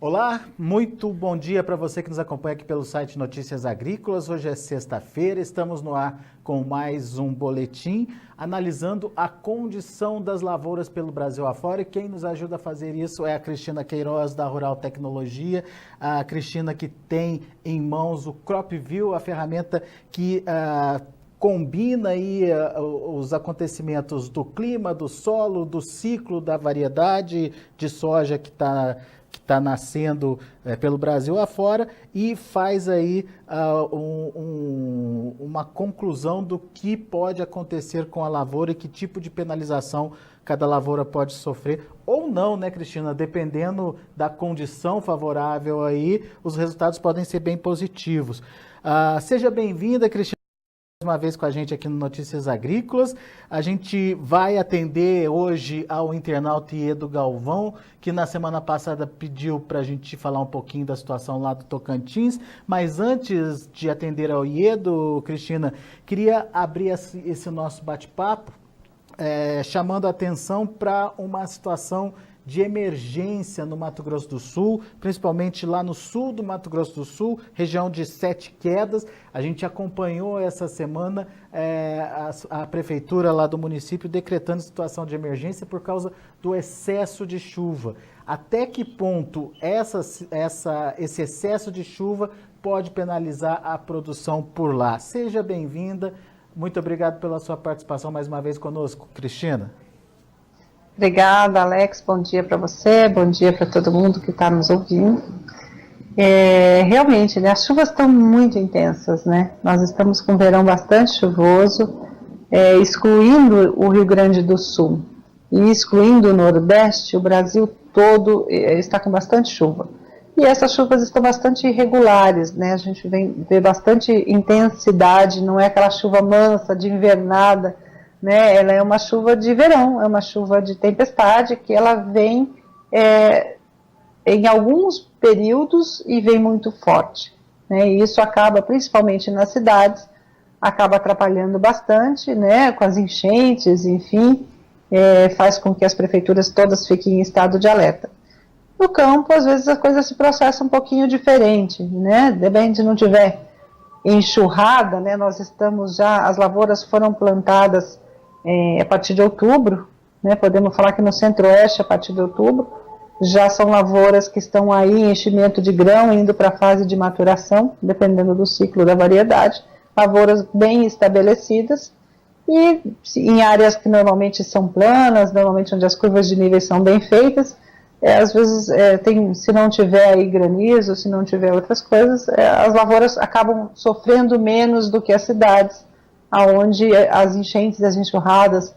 Olá, muito bom dia para você que nos acompanha aqui pelo site Notícias Agrícolas. Hoje é sexta-feira, estamos no ar com mais um boletim analisando a condição das lavouras pelo Brasil afora, e quem nos ajuda a fazer isso é a Cristina Queiroz da Rural Tecnologia, a Cristina que tem em mãos o CropView, a ferramenta que combina aí os acontecimentos do clima, do solo, do ciclo da variedade de soja que está nascendo pelo Brasil afora, e faz aí uma conclusão do que pode acontecer com a lavoura e que tipo de penalização cada lavoura pode sofrer ou não, né, Cristina? Dependendo da condição favorável aí, os resultados podem ser bem positivos. Seja bem-vinda, Cristina, mais uma vez com a gente aqui no Notícias Agrícolas. A gente vai atender hoje ao internauta Iedo Galvão, que na semana passada pediu para a gente falar um pouquinho da situação lá do Tocantins, mas antes de atender ao Iedo, Cristina, queria abrir esse nosso bate-papo chamando a atenção para uma situação de emergência no Mato Grosso do Sul, principalmente lá no sul do Mato Grosso do Sul, região de Sete Quedas. A gente acompanhou essa semana a prefeitura lá do município decretando situação de emergência por causa do excesso de chuva. Até que ponto esse excesso de chuva pode penalizar a produção por lá? Seja bem-vinda. Muito obrigado pela sua participação mais uma vez conosco, Cristina. Obrigada, Alex. Bom dia para você, bom dia para todo mundo que está nos ouvindo. Realmente, né, as chuvas estão muito intensas, né? Nós estamos com um verão bastante chuvoso, excluindo o Rio Grande do Sul e excluindo o Nordeste, o Brasil todo está com bastante chuva. E essas chuvas estão bastante irregulares, né? A gente vê bastante intensidade, não é aquela chuva mansa de invernada, né? Ela é uma chuva de verão, é uma chuva de tempestade que ela vem em alguns períodos e vem muito forte, né? E isso acaba, principalmente nas cidades, acaba atrapalhando bastante, né? Com as enchentes, enfim, faz com que as prefeituras todas fiquem em estado de alerta. No campo, às vezes a coisa se processa um pouquinho diferente, né? Depende se não tiver enxurrada, né? Nós estamos já, as lavouras foram plantadas a partir de outubro, né? Podemos falar que no centro-oeste, a partir de outubro, já são lavouras que estão aí em enchimento de grão, indo para a fase de maturação, dependendo do ciclo da variedade, lavouras bem estabelecidas, e em áreas que normalmente são planas, normalmente onde as curvas de níveis são bem feitas, às vezes, se não tiver aí granizo, se não tiver outras coisas, as lavouras acabam sofrendo menos do que as cidades, onde as enchentes e as enxurradas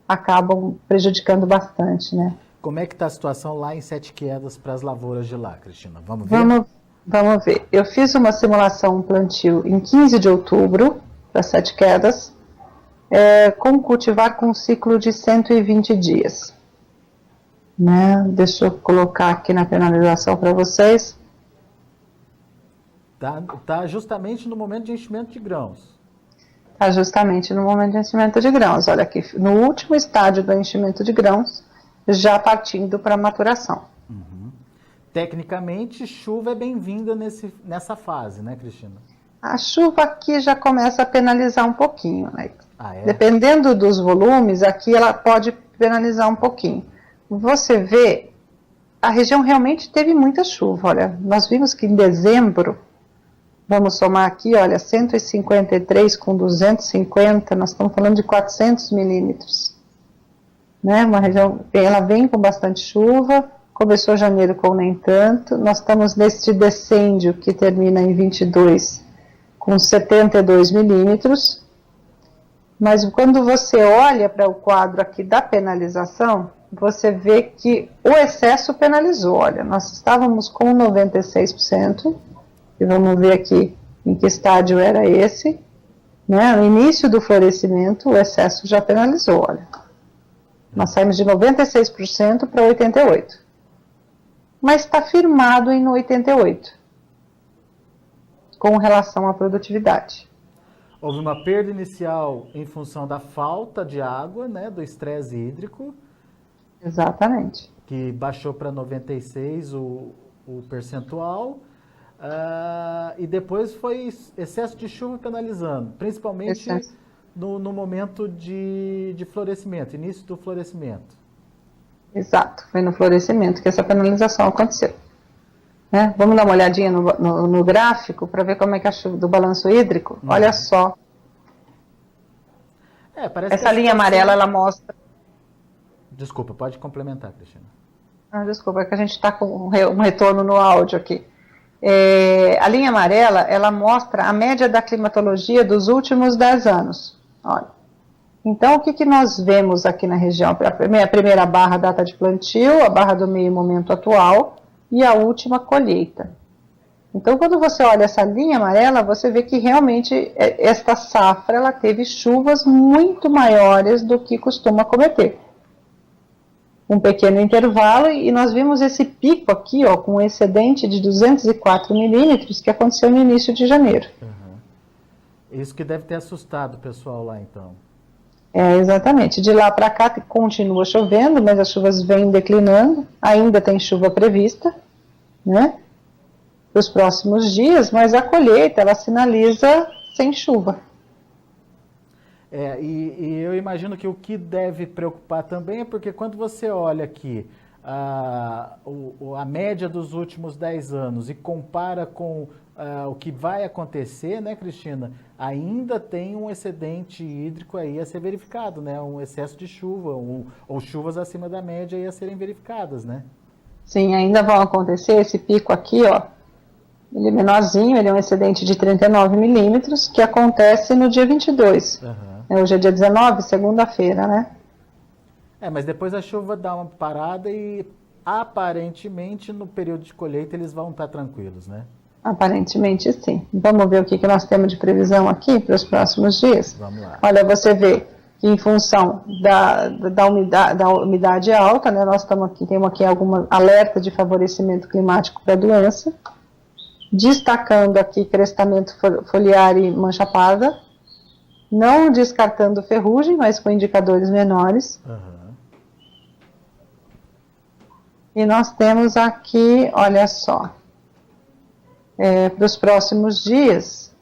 acabam prejudicando bastante, né? Como é que está a situação lá em Sete Quedas para as lavouras de lá, Cristina? Vamos ver? Vamos ver. Eu fiz uma simulação plantio em 15 de outubro, para Sete Quedas, com cultivar com um ciclo de 120 dias. Né? Deixa eu colocar aqui na penalização para vocês. Tá justamente no momento de enchimento de grãos. Está justamente no momento de enchimento de grãos. Olha aqui, no último estágio do enchimento de grãos, já partindo para maturação. Uhum. Tecnicamente, chuva é bem-vinda nessa fase, né, Cristina? A chuva aqui já começa a penalizar um pouquinho, né? É? Dependendo dos volumes, aqui ela pode penalizar um pouquinho. Você vê, a região realmente teve muita chuva. Olha, nós vimos que em dezembro, vamos somar aqui, olha, 153 com 250, nós estamos falando de 400 milímetros. Né? Uma região, ela vem com bastante chuva, começou janeiro com nem tanto, nós estamos neste decêndio que termina em 22 com 72 milímetros, mas quando você olha para o quadro aqui da penalização, você vê que o excesso penalizou. Olha, nós estávamos com 96%, e vamos ver aqui em que estágio era esse, né? No início do florescimento, o excesso já penalizou, olha. Nós saímos de 96% para 88%. Mas está firmado em 88%, com relação à produtividade. Houve uma perda inicial em função da falta de água, né, do estresse hídrico. Exatamente. Que baixou para 96 o percentual, e depois foi excesso de chuva penalizando, principalmente no momento de florescimento, início do florescimento. Exato, foi no florescimento que essa penalização aconteceu. Né? Vamos dar uma olhadinha no gráfico para ver como é que a chuva do balanço hídrico. Olha só. Essa linha amarela, ela mostra... Desculpa, pode complementar, Cristina. Desculpa, é que a gente está com um retorno no áudio aqui. A linha amarela, ela mostra a média da climatologia dos últimos 10 anos. Olha. Então, o que nós vemos aqui na região? A primeira barra, data de plantio, a barra do meio, momento atual, e a última, colheita. Então, quando você olha essa linha amarela, você vê que realmente esta safra ela teve chuvas muito maiores do que costuma cometer. Um pequeno intervalo, e nós vimos esse pico aqui, ó, com um excedente de 204 milímetros, que aconteceu no início de janeiro. Isso que deve ter assustado o pessoal lá, então. Exatamente. De lá para cá continua chovendo, mas as chuvas vêm declinando, ainda tem chuva prevista, né, para os próximos dias, mas a colheita, ela sinaliza sem chuva. E eu imagino que o que deve preocupar também é porque quando você olha aqui a média dos últimos 10 anos e compara com o que vai acontecer, né, Cristina? Ainda tem um excedente hídrico aí a ser verificado, né? Um excesso de chuva, ou chuvas acima da média aí a serem verificadas, né? Sim, ainda vão acontecer. Esse pico aqui, ó, ele é menorzinho, ele é um excedente de 39 milímetros, que acontece no dia 22. Hoje é dia 19, segunda-feira, né? Mas depois a chuva dá uma parada e aparentemente no período de colheita eles vão estar tranquilos, né? Aparentemente sim. Vamos ver o que nós temos de previsão aqui para os próximos dias? Vamos lá. Olha, você vê que em função da umidade alta, né, nós temos aqui alguma alerta de favorecimento climático para a doença, destacando aqui crestamento foliar e mancha parda, não descartando ferrugem, mas com indicadores menores. E nós temos aqui, olha só, para os próximos dias,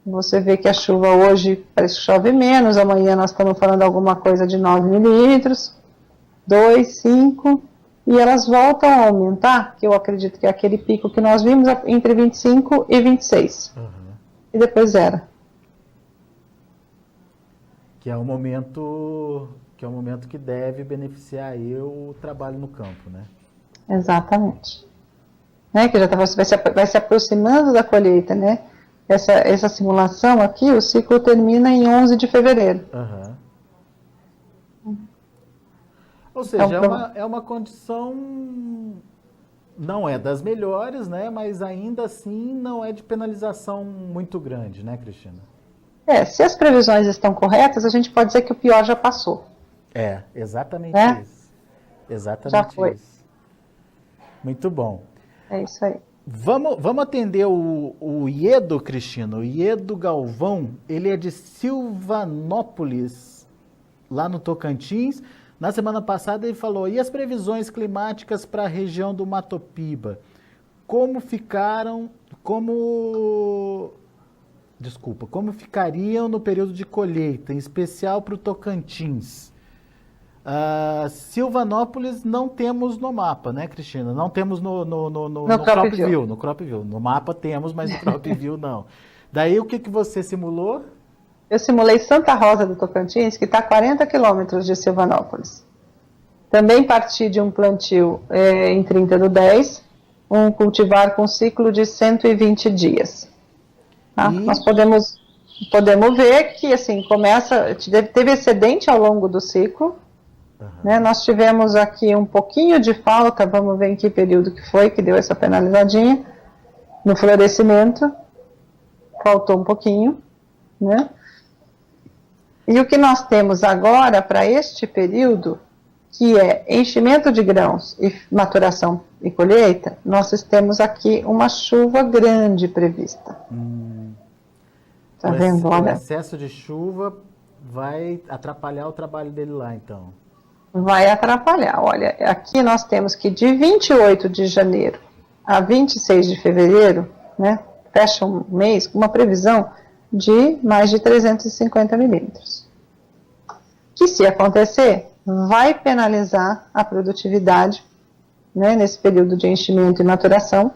você vê que a chuva hoje parece que chove menos, amanhã nós estamos falando alguma coisa de 9 milímetros, 2, 5, e elas voltam a aumentar, que eu acredito que é aquele pico que nós vimos entre 25 e 26, e depois zero. Que é o momento que deve beneficiar aí o trabalho no campo, né? Exatamente. Né, que já vai se aproximando da colheita, né? Essa simulação aqui, o ciclo termina em 11 de fevereiro. Ou seja, então, é uma condição, não é das melhores, né? Mas ainda assim não é de penalização muito grande, né, Cristina? Se as previsões estão corretas, a gente pode dizer que o pior já passou. Exatamente isso. Exatamente já foi. Isso. Muito bom. É isso aí. Vamos atender o Iedo, Cristina. O Iedo Galvão, ele é de Silvanópolis, lá no Tocantins. Na semana passada ele falou, e as previsões climáticas para a região do Mato Piba? Como ficariam no período de colheita, em especial para o Tocantins? Silvanópolis não temos no mapa, né, Cristina? Não temos no Crop View. No Crop View. No mapa temos, mas no Crop View não. Daí o que você simulou? Eu simulei Santa Rosa do Tocantins, que está a 40 quilômetros de Silvanópolis. Também parti de um plantio em 30/10, um cultivar com ciclo de 120 dias. Tá? Nós podemos ver que assim, teve excedente ao longo do ciclo. Né? Nós tivemos aqui um pouquinho de falta, vamos ver em que período que foi que deu essa penalizadinha, no florescimento, faltou um pouquinho, né? E o que nós temos agora para este período, que é enchimento de grãos e maturação e colheita, nós temos aqui uma chuva grande prevista. Tá vendo? O excesso de chuva vai atrapalhar o trabalho dele lá, então. Vai atrapalhar. Olha, aqui nós temos que de 28 de janeiro a 26 de fevereiro, né, fecha um mês com uma previsão de mais de 350 milímetros. Que, se acontecer, vai penalizar a produtividade, né, nesse período de enchimento e maturação,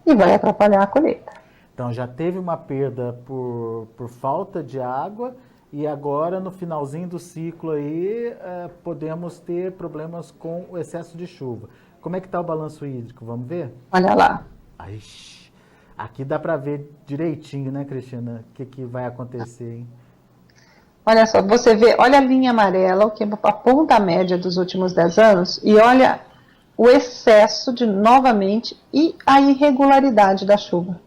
e vai atrapalhar a colheita. Então já teve uma perda por falta de água, e agora no finalzinho do ciclo aí podemos ter problemas com o excesso de chuva. Como é que está o balanço hídrico? Vamos ver? Olha lá. Ai, aqui dá para ver direitinho, né, Cristina, o que vai acontecer, hein? Olha só, você vê, olha a linha amarela, o que aponta a média dos últimos 10 anos, e olha o excesso novamente, e a irregularidade da chuva.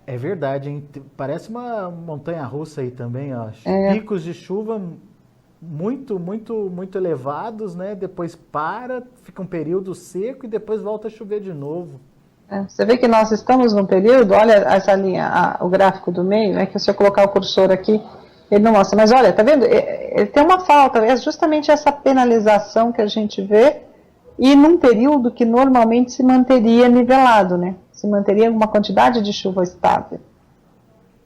É verdade, hein? Parece uma montanha-russa aí também, ó. Picos de chuva muito elevados, né? Depois fica um período seco e depois volta a chover de novo. Você vê que nós estamos num período, olha essa linha, o gráfico do meio, né? Que se eu colocar o cursor aqui, ele não mostra. Mas olha, tá vendo? Ele tem uma falta, é justamente essa penalização que a gente vê, e num período que normalmente se manteria nivelado, né? Se manteria uma quantidade de chuva estável.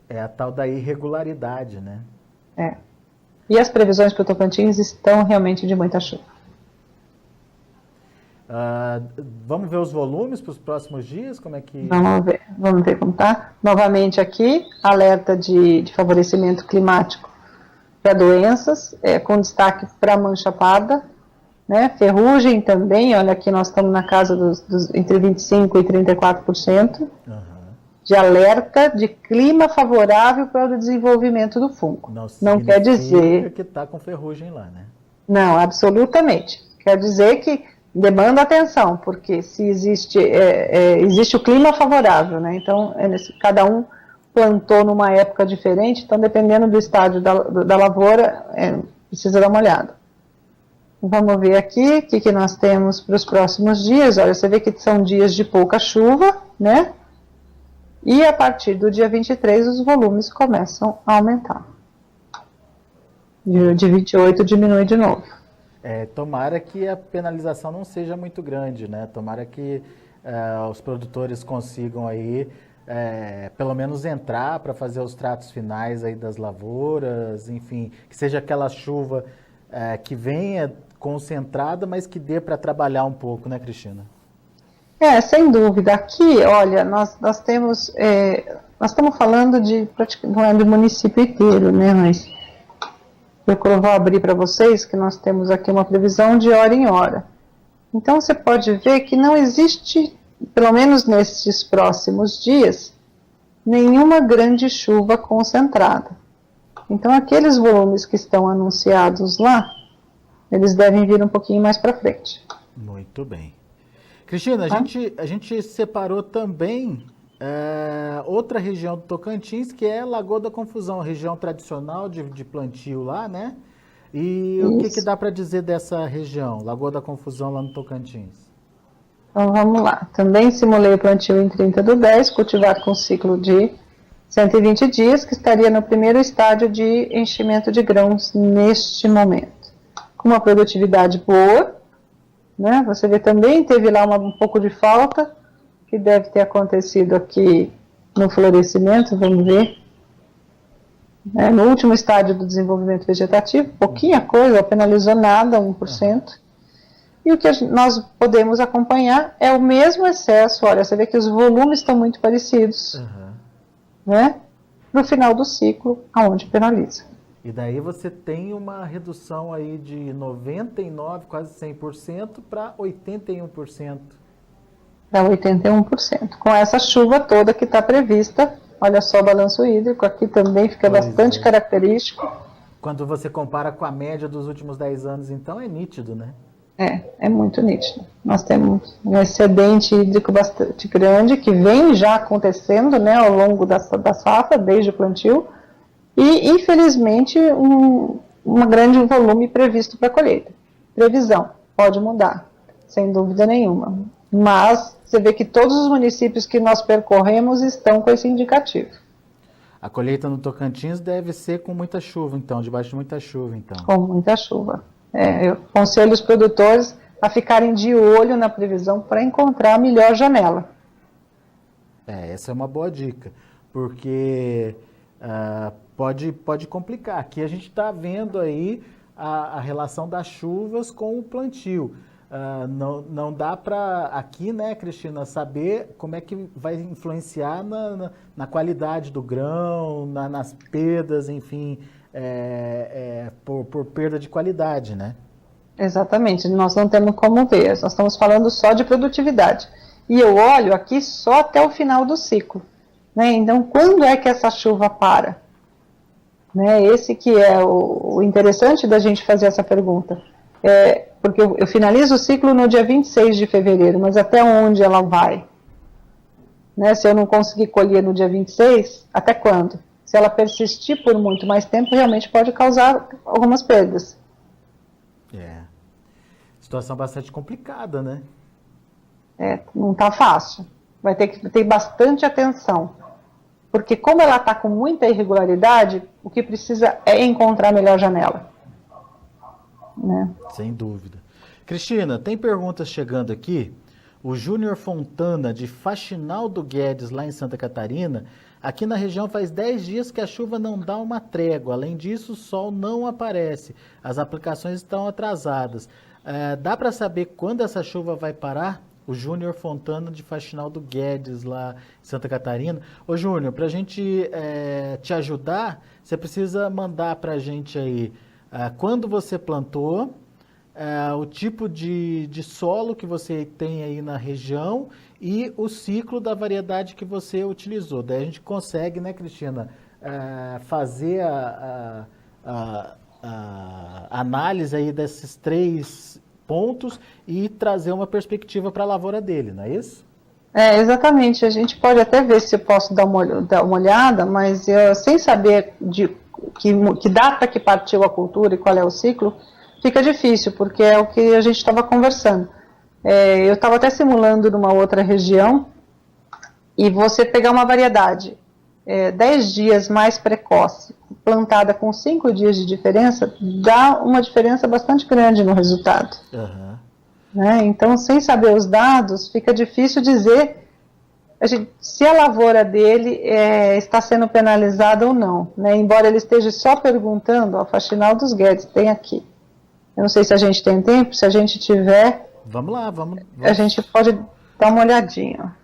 É a tal da irregularidade, né? É. E as previsões para o Tocantins estão realmente de muita chuva. Vamos ver os volumes para os próximos dias? Como é que... Vamos ver como está. Novamente aqui, alerta de favorecimento climático para doenças, com destaque para a mancha parda, né? Ferrugem também, olha aqui nós estamos na casa entre 25% e 34%, de alerta de clima favorável para o desenvolvimento do fungo. Não quer dizer que está com ferrugem lá, né? Não, absolutamente. Quer dizer que demanda atenção, porque se existe o clima favorável, né? Então, cada um plantou numa época diferente, então dependendo do estágio da lavoura, precisa dar uma olhada. Vamos ver aqui o que nós temos para os próximos dias. Olha, você vê que são dias de pouca chuva, né? E a partir do dia 23 os volumes começam a aumentar. De 28 diminui de novo. Tomara que a penalização não seja muito grande, né? Tomara que os produtores consigam aí, pelo menos entrar para fazer os tratos finais aí das lavouras, enfim, que seja aquela chuva que venha concentrada, mas que dê para trabalhar um pouco, né, Cristina? Sem dúvida. Aqui, olha, nós estamos falando não é do município inteiro, né, mas eu vou abrir para vocês que nós temos aqui uma previsão de hora em hora. Então, você pode ver que não existe, pelo menos nesses próximos dias, nenhuma grande chuva concentrada. Então, aqueles volumes que estão anunciados lá, eles devem vir um pouquinho mais para frente. Muito bem. Cristina, a gente separou também outra região do Tocantins, que é Lagoa da Confusão, região tradicional de plantio lá, né? E o que dá para dizer dessa região, Lagoa da Confusão, lá no Tocantins? Então, vamos lá. Também simulei o plantio em 30/10, cultivar com ciclo de 120 dias, que estaria no primeiro estágio de enchimento de grãos neste momento. Com uma produtividade boa, né? Você vê também, teve lá um pouco de falta, que deve ter acontecido aqui no florescimento, vamos ver. No último estágio do desenvolvimento vegetativo, pouquinha coisa, penalizou nada, 1%. E o que nós podemos acompanhar é o mesmo excesso, olha, você vê que os volumes estão muito parecidos, né? No final do ciclo, aonde penaliza. E daí você tem uma redução aí de 99%, quase 100%, para 81%. Para 81%. Com essa chuva toda que está prevista, olha só o balanço hídrico, aqui também fica bastante característico. Quando você compara com a média dos últimos 10 anos, então é nítido, né? É muito nítido. Nós temos um excedente hídrico bastante grande, que vem já acontecendo, né, ao longo da safra, desde o plantio, e, infelizmente, um grande volume previsto para a colheita. Previsão, pode mudar, sem dúvida nenhuma. Mas você vê que todos os municípios que nós percorremos estão com esse indicativo. A colheita no Tocantins deve ser com muita chuva, então, debaixo de muita chuva, então. Com muita chuva. Eu aconselho os produtores a ficarem de olho na previsão para encontrar a melhor janela. Essa é uma boa dica, porque pode complicar. Aqui a gente está vendo aí a relação das chuvas com o plantio. Não dá para aqui, né, Cristina, saber como é que vai influenciar na qualidade do grão, nas perdas, enfim, por perda de qualidade, né? Exatamente, nós não temos como ver, nós estamos falando só de produtividade. E eu olho aqui só até o final do ciclo, né? Então, quando é que essa chuva para? Né? Esse que é o interessante da gente fazer essa pergunta. Porque eu finalizo o ciclo no dia 26 de fevereiro, mas até onde ela vai? Né? Se eu não conseguir colher no dia 26, até quando? Se ela persistir por muito mais tempo, realmente pode causar algumas perdas. Situação bastante complicada, né? Não está fácil. Vai ter que ter bastante atenção. Porque como ela está com muita irregularidade, o que precisa é encontrar a melhor janela. Né? Sem dúvida. Cristina, tem perguntas chegando aqui. O Júnior Fontana, de Faxinal do Guedes, lá em Santa Catarina. Aqui na região faz 10 dias que a chuva não dá uma trégua. Além disso, o sol não aparece. As aplicações estão atrasadas. Dá para saber quando essa chuva vai parar? O Júnior Fontana, de Faxinal do Guedes, lá em Santa Catarina. Ô Júnior, para a gente te ajudar, você precisa mandar para a gente aí quando você plantou, o tipo de solo que você tem aí na região e o ciclo da variedade que você utilizou. Daí a gente consegue, né, Cristina, fazer a análise aí desses 3 pontos e trazer uma perspectiva para a lavoura dele, não é isso? Exatamente. A gente pode até ver se eu posso dar uma olhada, mas sem saber de que data que partiu a cultura e qual é o ciclo, fica difícil, porque é o que a gente estava conversando. Eu estava até simulando numa outra região, e você pegar uma variedade 10 dias mais precoce, plantada com 5 dias de diferença, dá uma diferença bastante grande no resultado. Uhum. Né? Então, sem saber os dados, fica difícil dizer se a lavoura dele está sendo penalizada ou não. Né? Embora ele esteja só perguntando, a Faxinal dos Guedes tem aqui. Eu não sei se a gente tem tempo, se a gente tiver... Vamos lá, vamos. A gente pode dar uma olhadinha.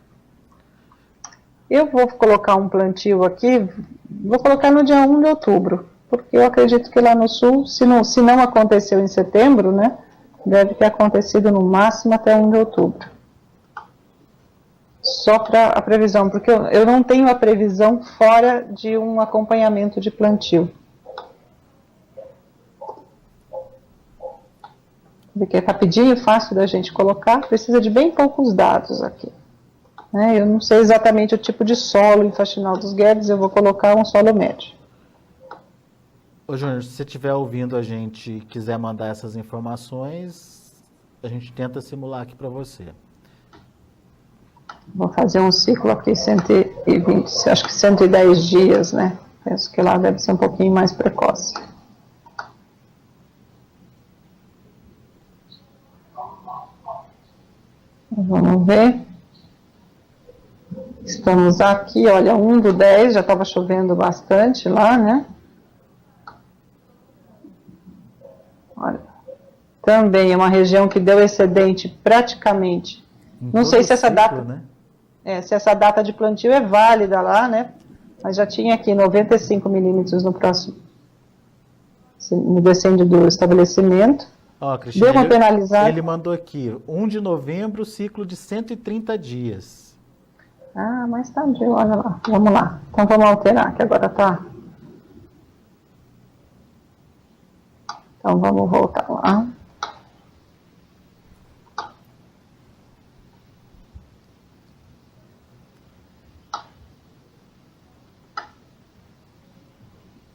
Eu vou colocar um plantio aqui, vou colocar no dia 1 de outubro, porque eu acredito que lá no sul, se não aconteceu em setembro, né, deve ter acontecido no máximo até 1 de outubro. Só para a previsão, porque eu não tenho a previsão fora de um acompanhamento de plantio. Porque é rapidinho, fácil da gente colocar, precisa de bem poucos dados aqui. Eu não sei exatamente o tipo de solo em Faxinal dos Guedes, eu vou colocar um solo médio. Ô Júnior, se você estiver ouvindo a gente e quiser mandar essas informações, a gente tenta simular aqui para você. Vou fazer um ciclo aqui, 120, acho que 110 dias, né? Penso que lá deve ser um pouquinho mais precoce. Vamos ver. Estamos aqui, olha, 1 do 10, já estava chovendo bastante lá, né? Olha, também é uma região que deu excedente praticamente. Não sei se essa data, né? Se essa data de plantio é válida lá, né? Mas já tinha aqui 95 milímetros no descende do estabelecimento. Cristina, deu uma penalizada. Ele mandou aqui, 1 de novembro, ciclo de 130 dias. Mas tá, olha lá, vamos lá. Então vamos alterar, que agora tá. Então vamos voltar lá.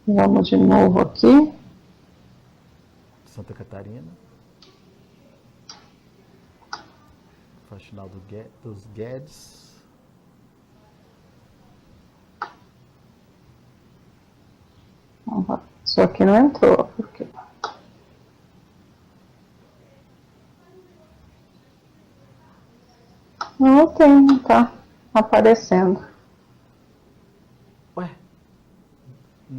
Vamos de novo aqui. Santa Catarina. Faxinal dos Guedes. Isso aqui não entrou, porque... Não tem, não tá aparecendo. Ué?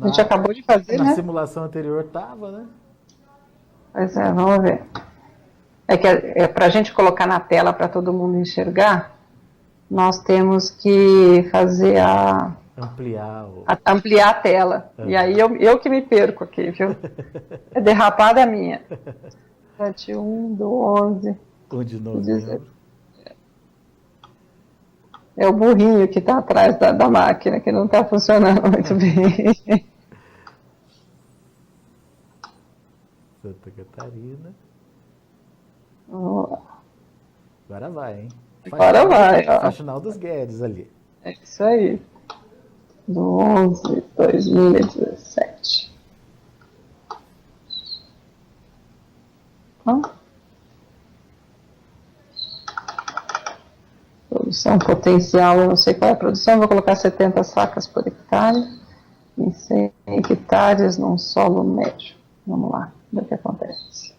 A gente acabou de fazer, Na né? simulação anterior tava, né? Pois é, vamos ver. É que para a gente colocar na tela para todo mundo enxergar, nós temos que fazer ampliar a tela. E aí eu que me perco aqui, viu? É derrapada minha. 7/1 do 11. 1 de novembro. É o burrinho que está atrás da máquina, que não está funcionando muito bem. Santa Catarina. Vamos lá. Agora vai, hein? Agora vai, ó. Faxinal dos Guedes ali. É isso aí. Do 11 de 2017. Ó. Produção potencial, eu não sei qual é a produção, vou colocar 70 sacas por hectare, em 100 hectares num solo médio. Vamos lá, ver o que acontece.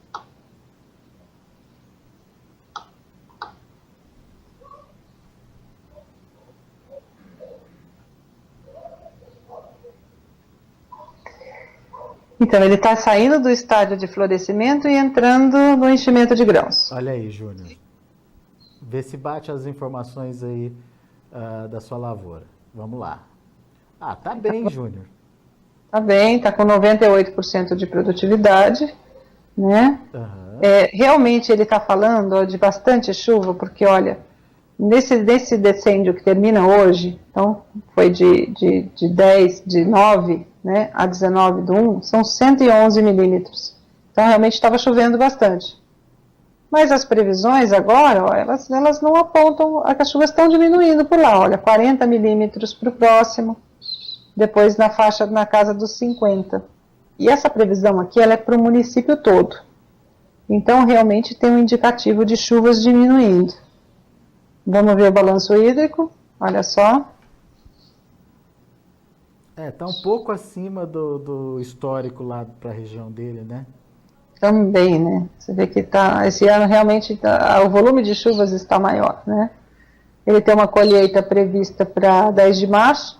Então, ele está saindo do estágio de florescimento e entrando no enchimento de grãos. Olha aí, Júnior. Vê se bate as informações aí da sua lavoura. Vamos lá. Ah, tá bem, Júnior. Tá bem, tá com 98% de produtividade, né? Uhum. Realmente ele está falando ó, de bastante chuva, porque olha, nesse decêndio que termina hoje, então foi de 9, né, a 19 do 1, são 111 milímetros. Então realmente estava chovendo bastante. Mas as previsões agora, ó, elas não apontam, as chuvas estão diminuindo por lá, olha, 40 milímetros para o próximo, depois na casa dos 50. E essa previsão aqui, ela é para o município todo. Então, realmente tem um indicativo de chuvas diminuindo. Vamos ver o balanço hídrico, olha só. Tá um pouco acima do histórico lá para a região dele, né? Também, né? Você vê que esse ano realmente o volume de chuvas está maior, né? Ele tem uma colheita prevista para 10 de março,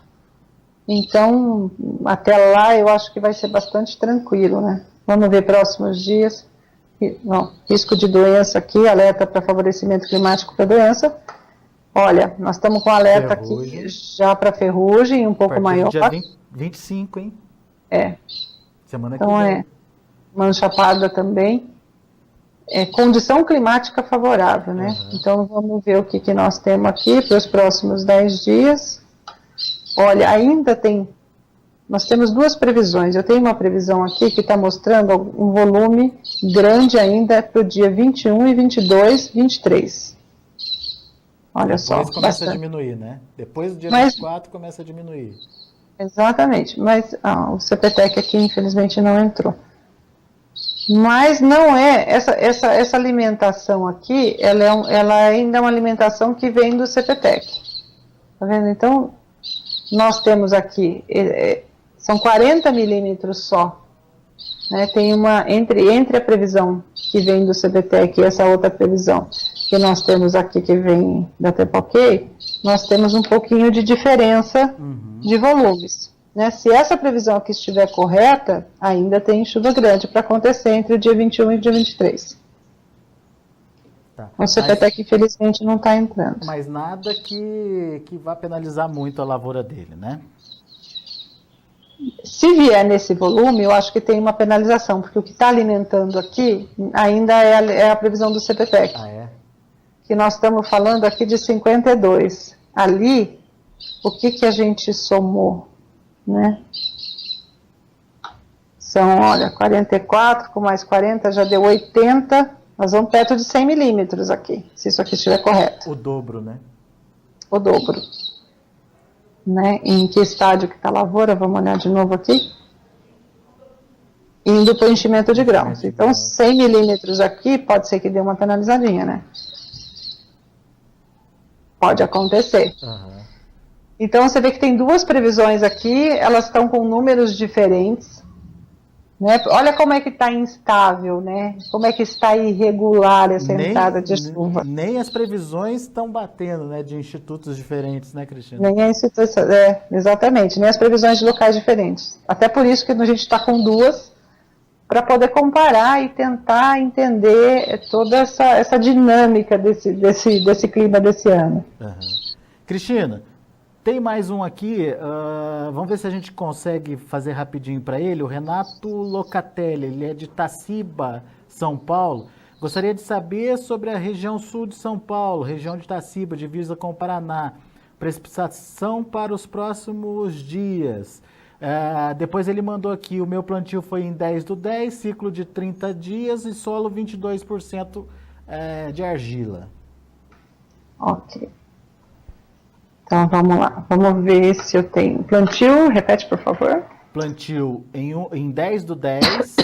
então até lá eu acho que vai ser bastante tranquilo, né? Vamos ver próximos dias. Não, risco de doença aqui, alerta para favorecimento climático para doença. Olha, nós estamos com alerta ferrugem. Aqui já para ferrugem, um pouco maior. Dia 25, hein? Semana então, que vem. Mancha parda também. Condição climática favorável, né? Uhum. Então, vamos ver o que nós temos aqui para os próximos 10 dias. Olha, nós temos duas previsões. Eu tenho uma previsão aqui que está mostrando um volume grande ainda para o dia 21 e 22, 23. Olha só. Depois começa a diminuir, né? Depois do dia 24 começa a diminuir. Exatamente. Mas o CPTEC aqui, infelizmente, não entrou. Mas não é, essa alimentação aqui, ela ainda é uma alimentação que vem do CPTEC. Tá vendo? Então, nós temos aqui, são 40 milímetros só. Né? Tem entre a previsão que vem do CPTEC e essa outra previsão que nós temos aqui, que vem da Tepalquei, nós temos um pouquinho de diferença de volumes. Né? Se essa previsão aqui estiver correta, ainda tem chuva grande para acontecer entre o dia 21 e o dia 23. Tá. O CPTEC, infelizmente, não está entrando. Mas nada que vá penalizar muito a lavoura dele, né? Se vier nesse volume, eu acho que tem uma penalização, porque o que está alimentando aqui ainda é a previsão do CPTEC. Que nós estamos falando aqui de 52. Ali, o que a gente somou? Né? São, olha, 44 com mais 40 já deu 80, nós vamos perto de 100 milímetros aqui, se isso aqui estiver correto. O dobro, né? O dobro. Né? Em que estádio que está a lavoura, vamos olhar de novo aqui. Indo para o enchimento de grãos. Então, 100 milímetros aqui, pode ser que dê uma penalizadinha, né? Pode acontecer. Então, você vê que tem duas previsões aqui, elas estão com números diferentes, Né? Olha como é que está instável, né? Como é que está irregular essa entrada de chuva. Nem as previsões estão batendo, né, de institutos diferentes, né, Cristina? Nem a instituição, exatamente, nem as previsões de locais diferentes. Até por isso que a gente está com duas, para poder comparar e tentar entender toda essa dinâmica desse clima desse ano. Uhum. Cristina, tem mais um aqui, vamos ver se a gente consegue fazer rapidinho para ele. O Renato Locatelli, ele é de Taciba, São Paulo. Gostaria de saber sobre a região sul de São Paulo, região de Taciba, divisa com o Paraná. Precipitação para os próximos dias. Depois ele mandou aqui, o meu plantio foi em 10/10, ciclo de 30 dias e solo 22% de argila. Ok. Então vamos lá, vamos ver se eu tenho. Plantio, repete por favor. Plantio em 10/10.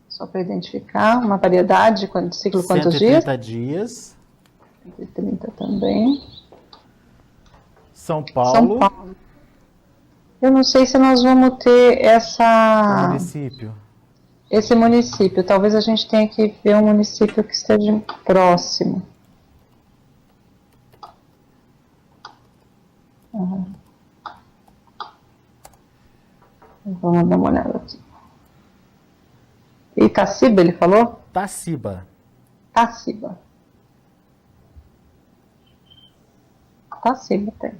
Só para identificar uma variedade de ciclo quantos dias? 130 dias. 130 também. São Paulo. Eu não sei se nós vamos ter esse município. Talvez a gente tenha que ver um município que esteja próximo. Vamos dar uma olhada aqui. Itaciba, ele falou? Taciba. Taciba, tem.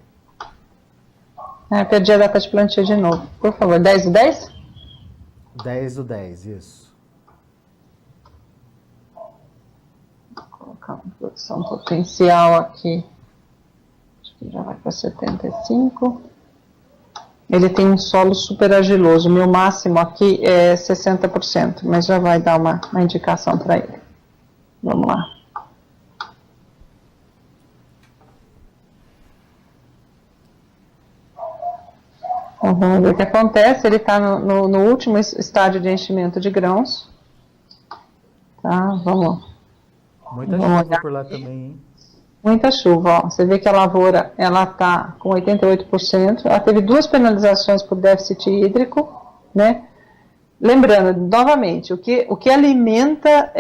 Perdi a data de plantio de novo. Por favor, 10/10? 10/10, isso. Vou colocar uma produção potencial aqui. Acho que já vai para 75. Ele tem um solo super argiloso. O meu máximo aqui é 60%, mas já vai dar uma indicação para ele. Vamos lá. Então, vamos ver o que acontece. Ele está no último estágio de enchimento de grãos. Tá, vamos. Muita chuva por lá também, hein? Muita chuva, ó. Você vê que a lavoura, ela está com 88%. Ela teve 2 penalizações por déficit hídrico, né? Lembrando, novamente, o que alimenta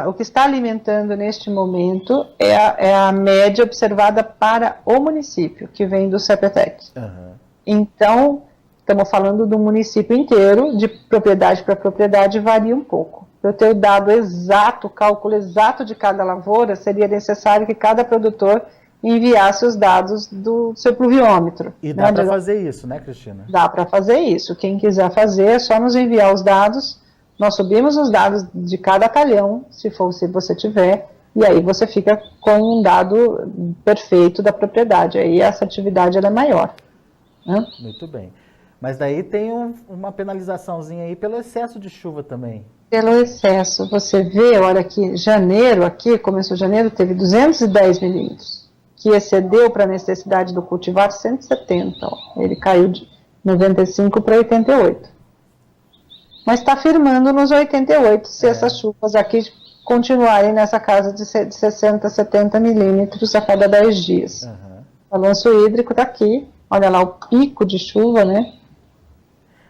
o que está alimentando neste momento é a média observada para o município, que vem do CEPETEC. Uhum. Então, estamos falando do município inteiro, de propriedade para propriedade, varia um pouco. Para eu ter o dado exato, o cálculo exato de cada lavoura, seria necessário que cada produtor enviasse os dados do seu pluviômetro. E dá para fazer isso, né, Cristina? Dá para fazer isso. Quem quiser fazer, é só nos enviar os dados. Nós subimos os dados de cada talhão, se você tiver, e aí você fica com um dado perfeito da propriedade. Aí essa atividade ela é maior. Né? Muito bem. Mas daí tem uma penalizaçãozinha aí pelo excesso de chuva também. Pelo excesso. Você vê, olha aqui, começo de janeiro, teve 210 milímetros, que excedeu para a necessidade do cultivar 170. Ó. Ele caiu de 95 para 88. Mas está firmando nos 88, se essas chuvas aqui continuarem nessa casa de 60, 70 milímetros a cada 10 dias. Uhum. O balanço hídrico está aqui. Olha lá o pico de chuva, né?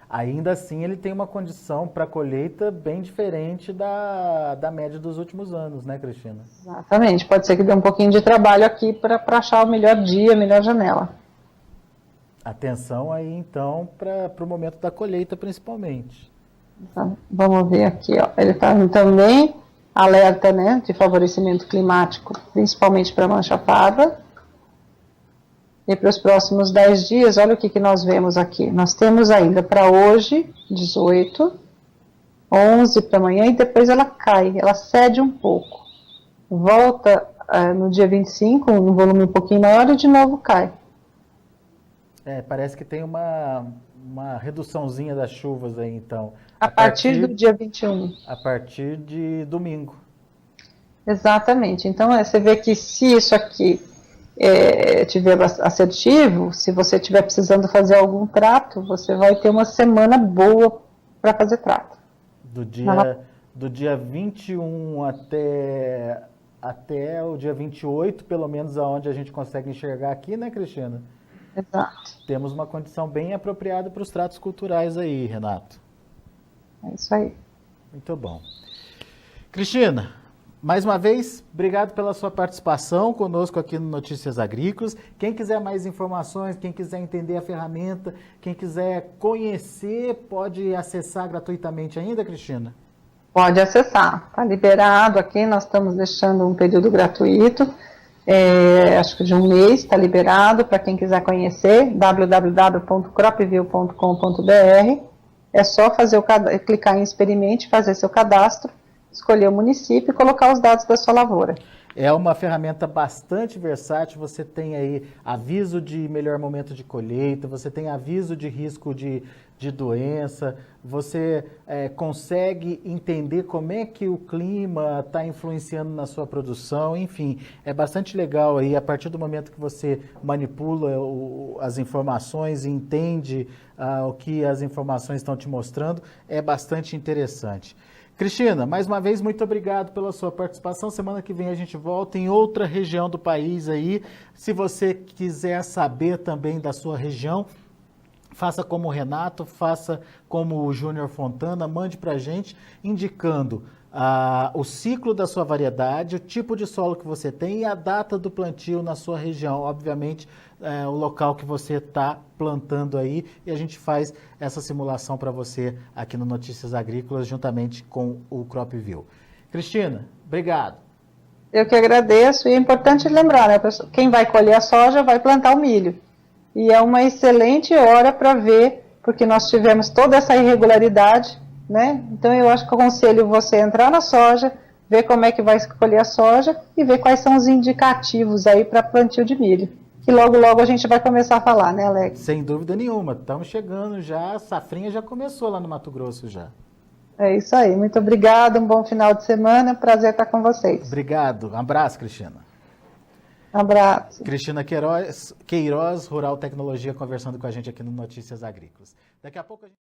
Ainda assim, ele tem uma condição para colheita bem diferente da média dos últimos anos, né, Cristina? Exatamente. Pode ser que dê um pouquinho de trabalho aqui para achar o melhor dia, a melhor janela. Atenção aí, então, para o momento da colheita, principalmente. Então, vamos ver aqui, ó. Ele está também alerta, né, de favorecimento climático, principalmente para a mancha parda. E para os próximos 10 dias, olha o que nós vemos aqui. Nós temos ainda para hoje, 18, 11 para amanhã, e depois ela cai, ela cede um pouco. Volta no dia 25, um volume um pouquinho maior, e de novo cai. Parece que tem uma reduçãozinha das chuvas aí, então. A partir do dia 21. A partir de domingo. Exatamente. Então, você vê que se isso aqui tiver assertivo, se você estiver precisando fazer algum trato, você vai ter uma semana boa para fazer trato. Do dia 21 até o dia 28, pelo menos aonde a gente consegue enxergar aqui, né, Cristina? Exato. Temos uma condição bem apropriada para os tratos culturais aí, Renato. É isso aí. Muito bom. Cristina, mais uma vez, obrigado pela sua participação conosco aqui no Notícias Agrícolas. Quem quiser mais informações, quem quiser entender a ferramenta, quem quiser conhecer, pode acessar gratuitamente ainda, Cristina? Pode acessar, está liberado aqui, nós estamos deixando um período gratuito, acho que de um mês, está liberado para quem quiser conhecer, www.cropview.com.br. É só clicar em experimente, fazer seu cadastro, escolher o município e colocar os dados da sua lavoura. É uma ferramenta bastante versátil, você tem aí aviso de melhor momento de colheita, você tem aviso de risco de doença, você consegue entender como é que o clima está influenciando na sua produção, enfim, é bastante legal aí, a partir do momento que você manipula as informações e entende o que as informações estão te mostrando, é bastante interessante. Cristina, mais uma vez, muito obrigado pela sua participação. Semana que vem a gente volta em outra região do país aí. Se você quiser saber também da sua região, faça como o Renato, faça como o Júnior Fontana, mande para a gente indicando o ciclo da sua variedade, o tipo de solo que você tem e a data do plantio na sua região. Obviamente, o local que você está plantando aí, e a gente faz essa simulação para você aqui no Notícias Agrícolas, juntamente com o CropView. Cristina, obrigado. Eu que agradeço, e é importante lembrar, né, pessoal, quem vai colher a soja vai plantar o milho. E é uma excelente hora para ver, porque nós tivemos toda essa irregularidade, né? Então eu acho que eu aconselho você entrar na soja, ver como é que vai escolher a soja e ver quais são os indicativos aí para plantio de milho. Que logo, logo a gente vai começar a falar, né, Alex? Sem dúvida nenhuma. Estamos chegando já, a safrinha já começou lá no Mato Grosso já. É isso aí. Muito obrigada, um bom final de semana. Prazer estar com vocês. Obrigado. Um abraço, Cristina. Um abraço. Cristina Queiroz, Rural Tecnologia, conversando com a gente aqui no Notícias Agrícolas. Daqui a pouco a gente...